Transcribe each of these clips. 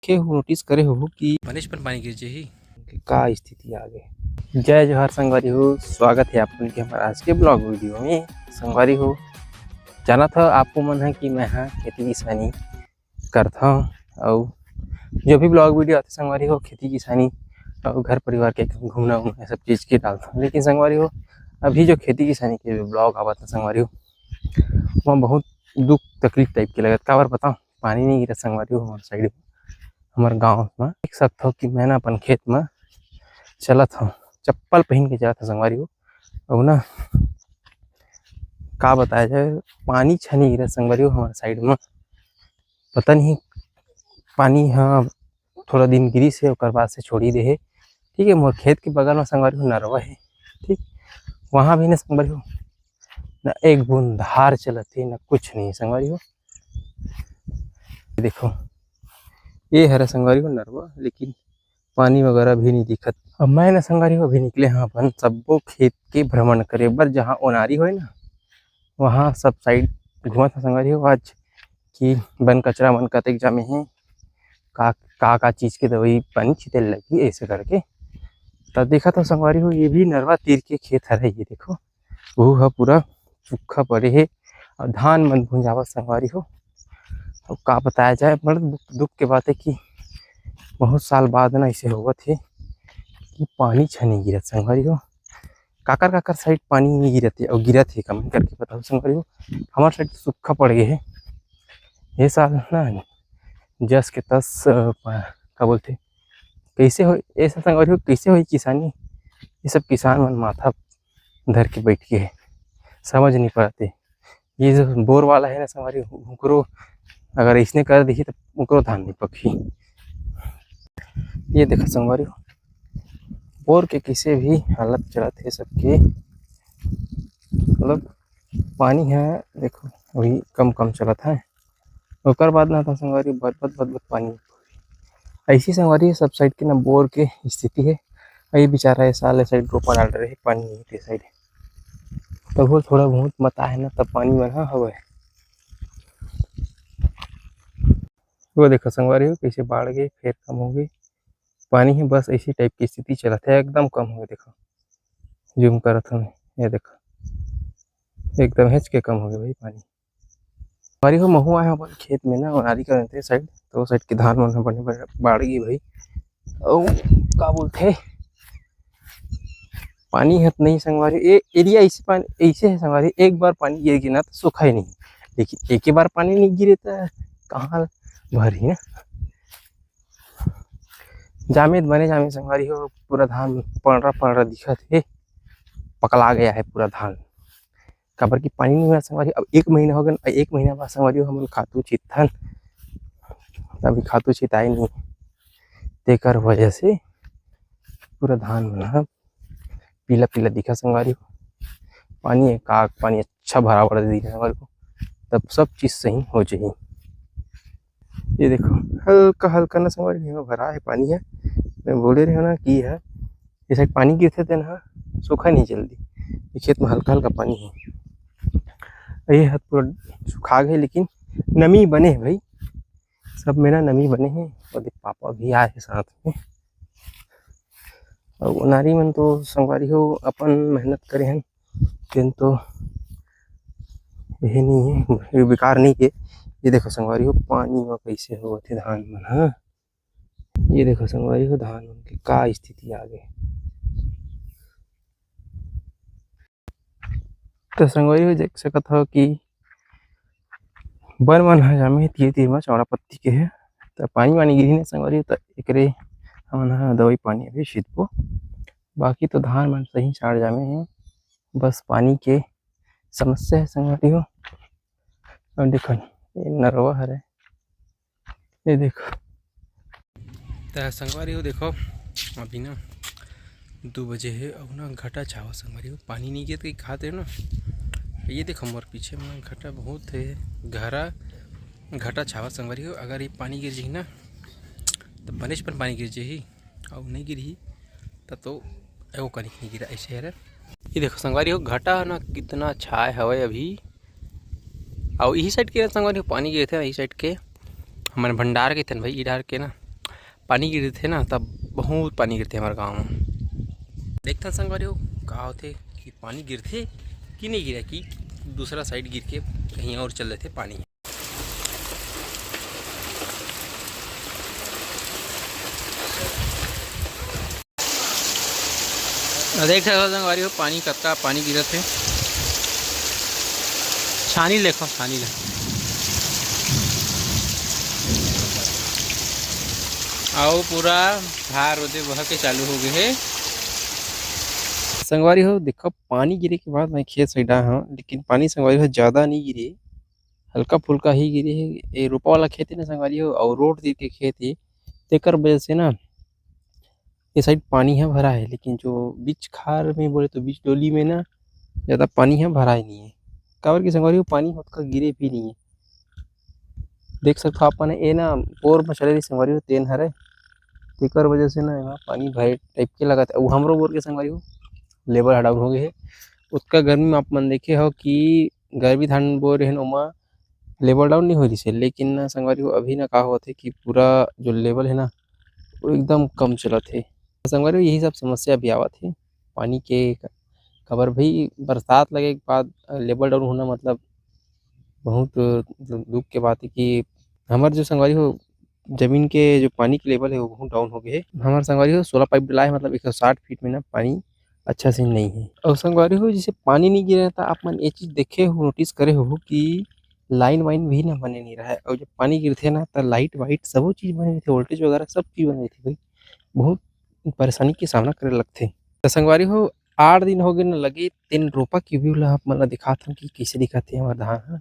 के हो नोटिस करे हो कि बनेच पण पानी गिर जाही का स्थिति आ गए। जय जोहार संगवारी हो, स्वागत है आप के हमारे आज के ब्लॉग वीडियो में। संगवारी हो, जाना था आपको मन है कि मैं हाँ खेती किसानी करता हूँ और जो भी ब्लॉग वीडियो आते संगवारी हो खेती किसानी और घर परिवार के घूमना उमना सब चीज़ के डालता हूँ। लेकिन संगवारी हो अभी जो खेती किसानी के ब्लॉग आवा था संगवारी हो वहाँ बहुत दुख तकलीफ टाइप के लगत। काबर बताऊँ, पानी नहीं गिरा संगवारी हो हमारे साइड में, हमारे गाँव में। देख सकता हो कि मैं ना अपन खेत में चला था, चप्पल पहन के चला था संगवारी हो और ना का बताया जाए पानी छनी गिरा संगवारी हो हमारे साइड में। पता नहीं पानी हाँ थोड़ा दिन गिरी से और बाद से छोड़ी दे है। ठीक है, मोर खेत के बगल में संगवारी हो नरवा है। ठीक, वहाँ भी ना संगवारी हो ना एक बूंद धार चलते ना कुछ नहीं संगवारी हो। देखो ये हरा संगवारी हो नरवा, लेकिन पानी वगैरह भी नहीं दिखत। अब मैं ना संगवारी हो अभी निकले हाँ अपन सबो खेत के भ्रमण करे बर, जहाँ ओनारी हो ना वहाँ सब साइड घूमा था संगवारी हो आज कि बन कचरा मन कतेक जमे हैं, का चीज़ के दवाई पानी छिटे लगी ऐसे करके। तब देखा था संगवारी हो ये भी नरवा तीर के खेत है। ये देखो वो पूरा सूखा पड़े है और धान मन भुंजावा संगवारी हो। तो का बताया जाए, बड़ा दुख के बात है कि बहुत साल बाद ना ऐसे होगा थे कि पानी छनी गिरत संगवारी हो। काकर काकर साइड पानी नहीं गिरते और गिरत है, कमेंट करके बताओ संगवारी हो। हमारे साइड सूखा पड़ गए है ये साल ना, जस के तस का बोलते कैसे हो ऐसा संगवारी हो, कैसे हो किसानी। ये सब किसान मन माथा धर के बैठ के है, समझ नहीं पाते। ये जो बोर वाला है ना संगवारी हो, अगर इसने कर दी तो उनको धान नहीं पकी। ये देखो संगवारी हो बोर के किसी भी हालत चलत है सबके, मतलब पानी है देखो वही कम कम चलत है। और बाद ना था संगवारी बद पानी ऐसी संगवारी सब साइड के ना बोर के स्थिति है। ये बेचारा ये साल साइड रोपा डाल रहे पानी नहीं थे साइड, तब वो थोड़ा बहुत मता है ना तब पानी बना हवा। वो देखो संगवारी हो कैसे बाढ़ गए फिर कम हो गई पानी है, बस इसी टाइप की स्थिति चलत है, एकदम कम हो गई। देखो जूम करत हूँ, ये देखो एकदम हेच के कम हो गया भाई पानी। हमारी हो महुआ है अपन खेत में ना ओनारी करते साइड, तो साइड के धान मन बने बाढ़ गई भाई। और का बोलते पानी है नहीं संगवारी एरिया ऐसे पानी ऐसे है संगवारी, एक बार पानी गिर गया ना तो सूखा ही नहीं, लेकिन एक ही बार पानी नहीं गिरे तो कहाँ भर ही ना जामेद बने जामे संगवारी हो। पूरा धान पड़ दिखा थे, पकला गया है पूरा धान, काबर की पानी नहीं हुआ संगवारी। अब 1 महीना हो गया, 1 महीना बाद संगवारी हो हम खातू छितथन, अभी खातू छिताए नहीं तेकर वजह से पूरा धान बना पीला पीला दिखा संगवारी हो। पानी का पानी अच्छा भरा पड़ा दिखा संगवारी को, तब सब चीज़ सही हो जाए। ये देखो हल्का हल्का ना संगवारी भरा है पानी है, मैं बोले रहे हो ना कि है ये साइड पानी गिरते थे ना सूखा नहीं जल्दी, ये खेत में हल्का हल्का पानी है। ये हाथ पूरा सुखा गए लेकिन नमी बने भाई, सब में ना नमी बने हैं। और पापा भी आए हैं साथ में, और उनारी मन तो संगवारी हो अपन मेहनत करे हैं लेकिन तो यही नहीं है बेकार नहीं के। ये देखो संगवारी हो पानी में कैसे हो थे धान मन। हाँ ये देखो संगवारी हो धान उनकी का स्थिति आ गई। तो संगवारी हो देख सकत हो कि बन मन है जामे तीर तीर में चौड़ा पत्ती के है, तो पानी वानी गिरी ने संगवारी हो तो एकरे हमन दवाई पानी अभी छिटबो। बाकी तो धान मन सही चाड़ जामे हैं, बस पानी के समस्या है संगवारी हो। और देखो ये नरवा है, ये देखो तो संगवारी हो देखो अभी ना 2 बजे है और ना घटा छावा संगवारी हो, पानी नहीं गिर के खाते ना। ये देखो मोर पीछे में घटा बहुत है, गहरा घटा छावा संगवारी हो। अगर ये पानी गिर जाही ना तो बनेच पर पानी गिर जाही, और नहीं गिरही तो एगो कनिक नहीं गिरा ऐसे है। ये देखो संगवारी हो घटा ना कितना छाए हवे अभी, और यही साइड के संगवारी हो पानी गिरते यही साइड के हमारे भंडार के थन भाई इधर के ना पानी गिरथे ना तब बहुत पानी गिरथे हमारे गाँव में। देखथन संगवारी हो का होथे कि पानी गिरथे कि नहीं गिरे कि दूसरा साइड गिर के कहीं और चल रहे थे पानी। देख सकते हो संगवारी हो पानी कतका पानी गिरत है। छानी देखो छानी ले आओ पूरा धार उदे बह के चालू हो गए है। संगवारी हो देखो पानी गिरे के बाद मैं खेत साइडा हाँ, लेकिन पानी संगवारी हो ज्यादा नहीं गिरे, हल्का फुल्का ही गिरे है। ये रोपा वाला खेत है ना संगवारी हो, और रोड दी के खेत है, तेकर वजह से ना ये साइड पानी है भरा है। लेकिन जो बीच खार में बोले तो बीच डोली में ना ज्यादा पानी है भरा ही नहीं है। काबर की संगवारी हो पानी होता गिरे भी नहीं है। देख सकते हो आपने ये ना बोर में चले रही संगवारी हो तेन हरे, तेकर वजह से ना यहाँ पानी भरे टाइप के लगा था। हमरो बोर के संगवारी हो लेवल हटाउन हो गए है। उसका गर्मी में आप मन देखे हो कि गर्मी धान बो रहे ओमा लेवल डाउन नहीं हो रही है। लेकिन ना संगवारी हो अभी ना का होते कि पूरा जो लेवल है ना वो एकदम कम चलत है। संगवारी हो यही सब समस्या भी आवत है पानी के। खबर भाई बरसात लगे के बाद लेवल डाउन होना मतलब बहुत दुख के बात है कि हमारे जो संगवारी हो जमीन के जो पानी के लेवल है वो बहुत डाउन हो गए है। हमारे संगवारी हो 16 पाइप डला है, मतलब 160 फीट में ना पानी अच्छा से नहीं है। और संगवारी हो जैसे पानी नहीं गिरा था आप मन ये चीज देखे हो नोटिस करे हो कि लाइन वाइन भी ना बने नहीं रहा है। और जब पानी गिरथे ना तो लाइट वाइट सब चीज बने थे, वोल्टेज वगैरह सब चीज बने थी भाई। बहुत परेशानी के सामना करे लगथे। तो संगवारी हो 8 दिन हो गए न लगे तेन रोपा के व्यू ला आप मन ला दिखात हन कि कैसे दिखत है हमार धान ह।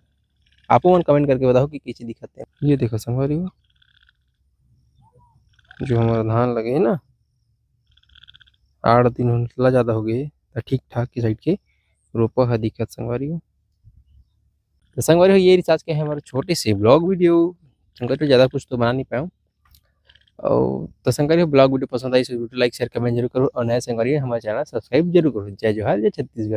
आपो मन कमेंट करके बताओ कि कैसे दिखत है। ये देखो संगवारी हो जो हमारा धान लगे है ना 8 दिन होने ज्यादा हो गए तो ठीक ठाक की साइड के रोपा है दिखत संगवारी हो। तो संगवारी हो ये रिचार्ज के है हमारे छोटे से ब्लॉग वीडियो। संगवारी हो ज़्यादा कुछ तो बना नहीं पाया हूँ। और तो संगवारी हो ब्लॉग वीडियो पसंद आई तो वीडियो लाइक शेयर कमेंट जरूर करो, और नए संगवारी हमारे चैनल सब्सक्राइब जरूर करो। जय जोहार, जय छत्तीसगढ़।